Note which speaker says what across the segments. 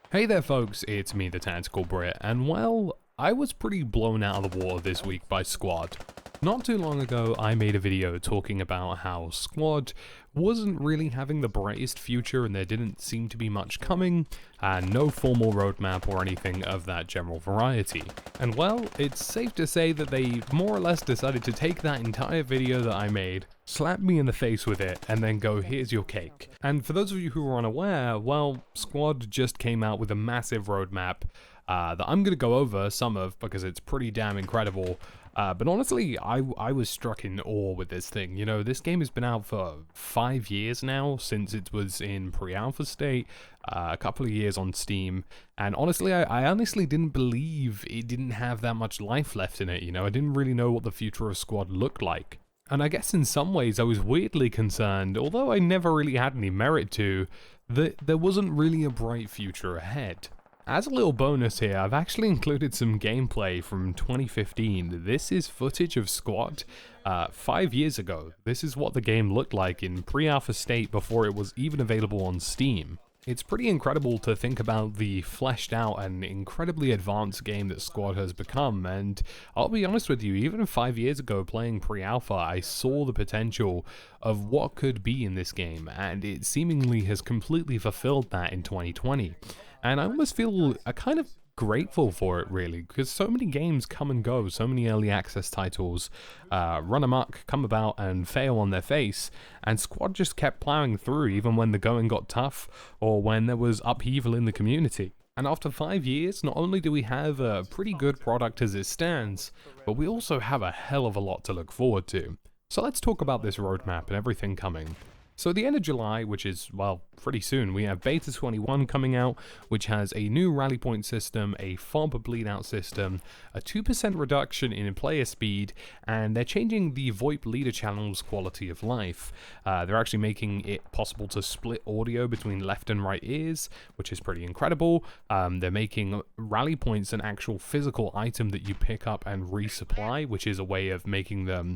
Speaker 1: Hey there folks, it's me, TheTacticalBrit, and well, I was pretty blown out of the water this week by Squad. Not too long ago, I made a video talking about how Squad wasn't really having the brightest future and there didn't seem to be much coming, and no formal roadmap or anything of that general variety. And well, it's safe to say that they more or less decided to take that entire video that I made, slap me in the face with it, and then go, here's your cake. And for those of you who are unaware, well, Squad just came out with a massive roadmap that I'm going to go over some of because it's pretty damn incredible. But honestly, I was struck in awe with this thing. You know, this game has been out for 5 years now, since it was in pre-alpha state, a couple of years on Steam, and honestly, I honestly didn't believe it didn't have that much life left in it, you know, I didn't really know what the future of Squad looked like. And I guess in some ways I was weirdly concerned, although I never really had any merit to, that there wasn't really a bright future ahead. As a little bonus here, I've actually included some gameplay from 2015. This is footage of Squad 5 years ago. This is what the game looked like in pre-alpha state before it was even available on Steam. It's pretty incredible to think about the fleshed out and incredibly advanced game that Squad has become, and I'll be honest with you, even 5 years ago playing pre-alpha, I saw the potential of what could be in this game, and it seemingly has completely fulfilled that in 2020. And I almost feel kind of grateful for it, really, because so many games come and go, so many early access titles run amok, come about and fail on their face, and Squad just kept plowing through even when the going got tough or when there was upheaval in the community. And after 5 years, not only do we have a pretty good product as it stands, but we also have a hell of a lot to look forward to. So let's talk about this roadmap and everything coming. So at the end of July, which is, well, pretty soon, we have Beta 21 coming out, which has a new rally point system, a FOB bleed out system, a 2% reduction in player speed, and they're changing the VoIP leader channel's quality of life. They're actually making it possible to split audio between left and right ears, which is pretty incredible. They're making rally points an actual physical item that you pick up and resupply, which is a way of making them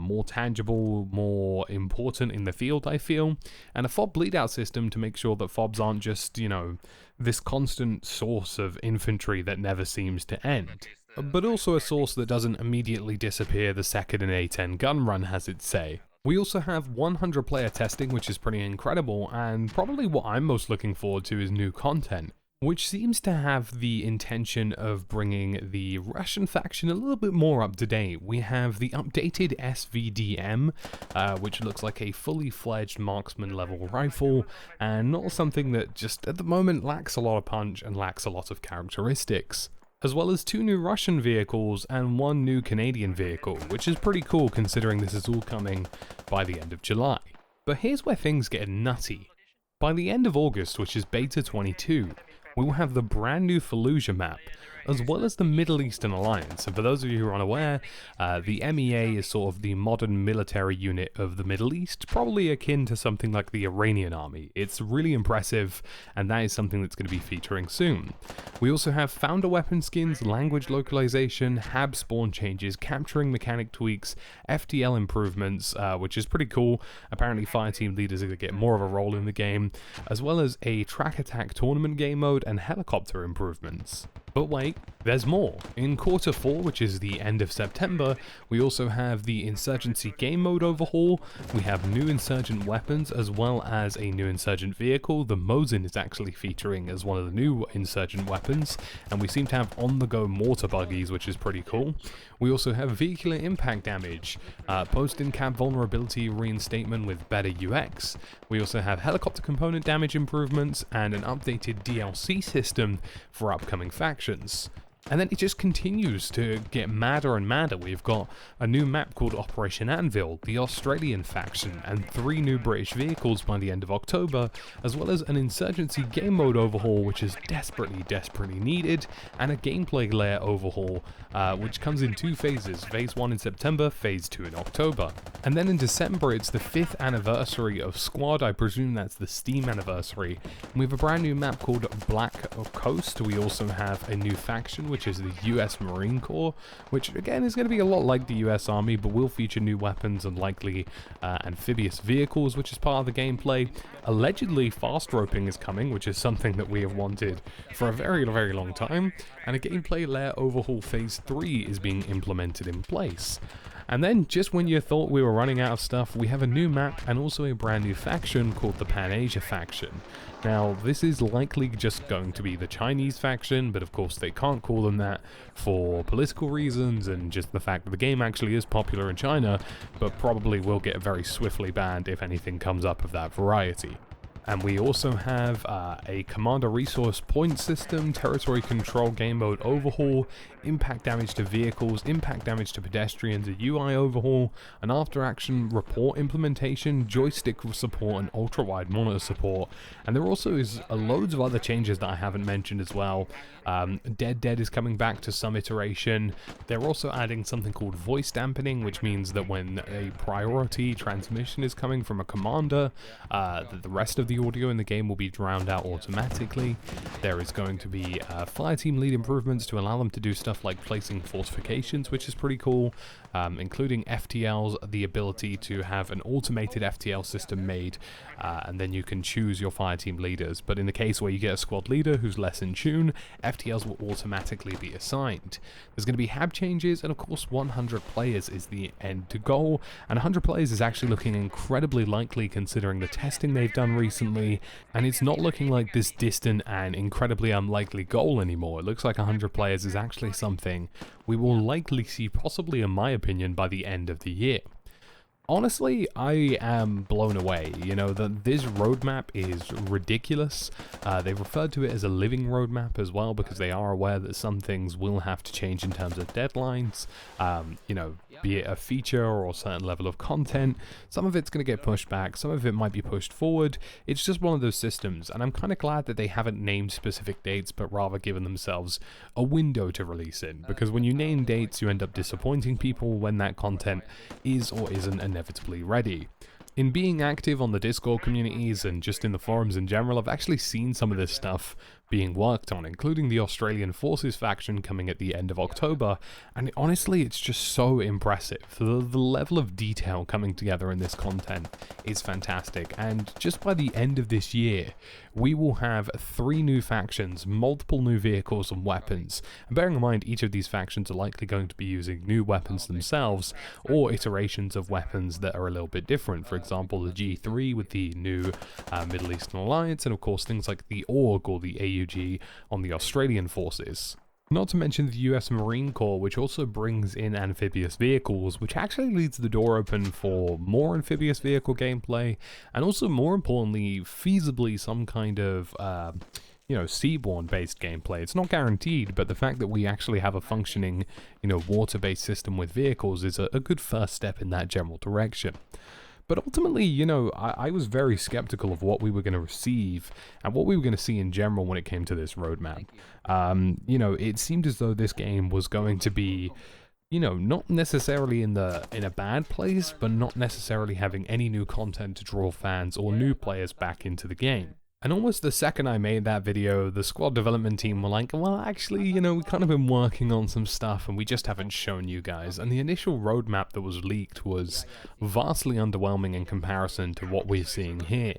Speaker 1: more tangible, more important in the field, I feel, and a FOB bleed out system to make sure that FOBs aren't just, you know, this constant source of infantry that never seems to end, but also a source that doesn't immediately disappear the second an A10 gun run has its say. We also have 100 player testing, which is pretty incredible, and probably what I'm most looking forward to is new content, which seems to have the intention of bringing the Russian faction a little bit more up to date. We have the updated SVDM, which looks like a fully fledged marksman level rifle, and not something that just at the moment lacks a lot of punch and lacks a lot of characteristics. As well as 2 new Russian vehicles and 1 new Canadian vehicle, which is pretty cool considering this is all coming by the end of July. But here's where things get nutty. By the end of August, which is Beta 22, we will have the brand new Fallujah map, as well as the Middle Eastern Alliance. And for those of you who are unaware, the MEA is sort of the modern military unit of the Middle East, probably akin to something like the Iranian army. It's really impressive, and that is something that's going to be featuring soon. We also have founder weapon skins, language localization, HAB spawn changes, capturing mechanic tweaks, FTL improvements, which is pretty cool. Apparently fireteam leaders are going to get more of a role in the game, as well as a track attack tournament game mode and helicopter improvements. But wait, there's more. In quarter 4, which is the end of September, we also have the Insurgency game mode overhaul, we have new insurgent weapons as well as a new insurgent vehicle. The Mosin is actually featuring as one of the new insurgent weapons, and we seem to have on-the-go mortar buggies, which is pretty cool. We also have vehicular impact damage, post-in-cab vulnerability reinstatement with better UX. We also have helicopter component damage improvements and an updated DLC system for upcoming factions. And then it just continues to get madder and madder. We've got a new map called Operation Anvil, the Australian faction, and 3 new British vehicles by the end of October, as well as an Insurgency game mode overhaul, which is desperately needed, and a gameplay layer overhaul, which comes in 2 phases, phase 1 in September, phase 2 in October. And then in December, it's the 5th anniversary of Squad. I presume that's the Steam anniversary. And we have a brand new map called Black Coast. We also have a new faction which is the US Marine Corps, which again is going to be a lot like the US Army, but will feature new weapons and likely amphibious vehicles, which is part of the gameplay. Allegedly, fast roping is coming, which is something that we have wanted for a very, very long time, and a gameplay layer overhaul phase 3 is being implemented in place. And then, just when you thought we were running out of stuff, we have a new map and also a brand new faction called the Pan-Asia faction. Now, this is likely just going to be the Chinese faction, but of course they can't call them that for political reasons and just the fact that the game actually is popular in China, but probably will get very swiftly banned if anything comes up of that variety. And we also have a commander resource point system, territory control game mode overhaul, impact damage to vehicles, impact damage to pedestrians, a UI overhaul, an after action report implementation, joystick support, and ultra wide monitor support. And there also is loads of other changes that I haven't mentioned as well. Dead is coming back to some iteration. They're also adding something called voice dampening, which means that when a priority transmission is coming from a commander, the rest of the audio in the game will be drowned out automatically. There is going to be fire team lead improvements to allow them to do stuff like placing fortifications, which is pretty cool, including FTLs, the ability to have an automated FTL system made, and then you can choose your fire team leaders. But in the case where you get a squad leader who's less in tune, FTLs will automatically be assigned. There's going to be hab changes, and of course 100 players is the end goal, and 100 players is actually looking incredibly likely considering the testing they've done recently, and it's not looking like this distant and incredibly unlikely goal anymore. It looks like 100 players is actually something we will likely see, possibly in my opinion, by the end of the year. Honestly, I am blown away. You know, this roadmap is ridiculous. They've referred to it as a living roadmap as well, because they are aware that some things will have to change in terms of deadlines, you know, be it a feature or a certain level of content. Some of it's going to get pushed back, some of it might be pushed forward. It's just one of those systems, and I'm kind of glad that they haven't named specific dates, but rather given themselves a window to release in, because when you name dates, you end up disappointing people when that content is or isn't inevitably ready. In being active on the Discord communities and just in the forums in general, I've actually seen some of this stuff being worked on, including the Australian Forces faction coming at the end of October, and honestly it's just so impressive. The level of detail coming together in this content is fantastic, and just by the end of this year we will have 3 new factions, multiple new vehicles and weapons, and bearing in mind each of these factions are likely going to be using new weapons themselves, or iterations of weapons that are a little bit different. For example, the G3 with the new Middle Eastern Alliance, and of course things like the AUG or the AUG on the Australian forces. Not to mention the US Marine Corps, which also brings in amphibious vehicles, which actually leaves the door open for more amphibious vehicle gameplay, and also more importantly, feasibly some kind of you know, seaborne based gameplay. It's not guaranteed, but the fact that we actually have a functioning, you know, water-based system with vehicles is a good first step in that general direction. But ultimately, you know, I was very skeptical of what we were going to receive and what we were going to see in general when it came to this roadmap. You know, it seemed as though this game was going to be, you know, not necessarily in a bad place, but not necessarily having any new content to draw fans or new players back into the game. And almost the second I made that video, the squad development team were like, well, actually, you know, we've kind of been working on some stuff and we just haven't shown you guys. And the initial roadmap that was leaked was vastly underwhelming in comparison to what we're seeing here.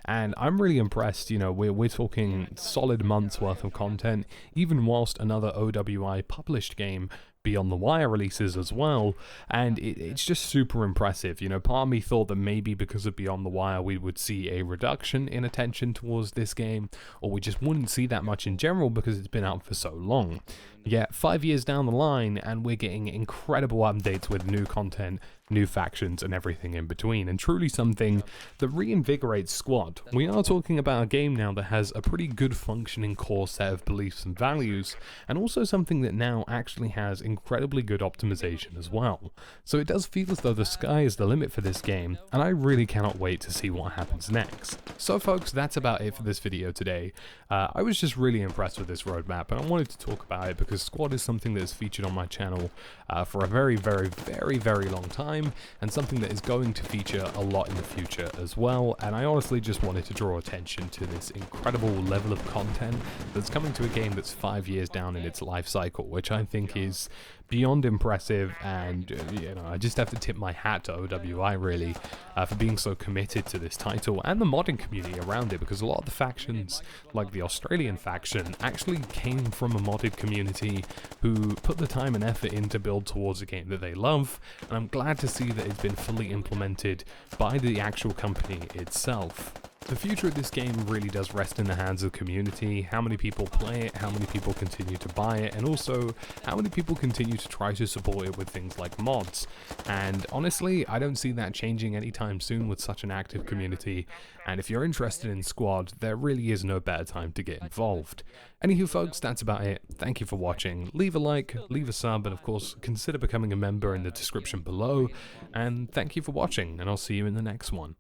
Speaker 1: And I'm really impressed. You know, we're talking solid months worth of content, even whilst another OWI published game Beyond the Wire releases as well, and it's just super impressive. You know, part of me thought that maybe because of Beyond the Wire we would see a reduction in attention towards this game, or we just wouldn't see that much in general because it's been out for so long. Yet 5 years down the line and we're getting incredible updates with new content, new factions and everything in between, and truly something that reinvigorates Squad. We are talking about a game now that has a pretty good functioning core set of beliefs and values, and also something that now actually has incredibly good optimization as well. So it does feel as though the sky is the limit for this game, and I really cannot wait to see what happens next. So folks, that's about it for this video today. I was just really impressed with this roadmap, and I wanted to talk about it because Squad is something that is featured on my channel for a very long time. time, and something that is going to feature a lot in the future as well. And I honestly just wanted to draw attention to this incredible level of content that's coming to a game that's 5 years down in its life cycle, which I think is beyond impressive. And I just have to tip my hat to OWI really for being so committed to this title and the modding community around it, because a lot of the factions, like the Australian faction, actually came from a modded community who put the time and effort in to build towards a game that they love, and I'm glad to see that it's been fully implemented by the actual company itself. The future of this game really does rest in the hands of the community, how many people play it, how many people continue to buy it, and also how many people continue to try to support it with things like mods. And honestly, I don't see that changing anytime soon with such an active community, and if you're interested in Squad, there really is no better time to get involved. Anywho folks, that's about it. Thank you for watching. Leave a like, leave a sub, and of course consider becoming a member in the description below, and thank you for watching, and I'll see you in the next one.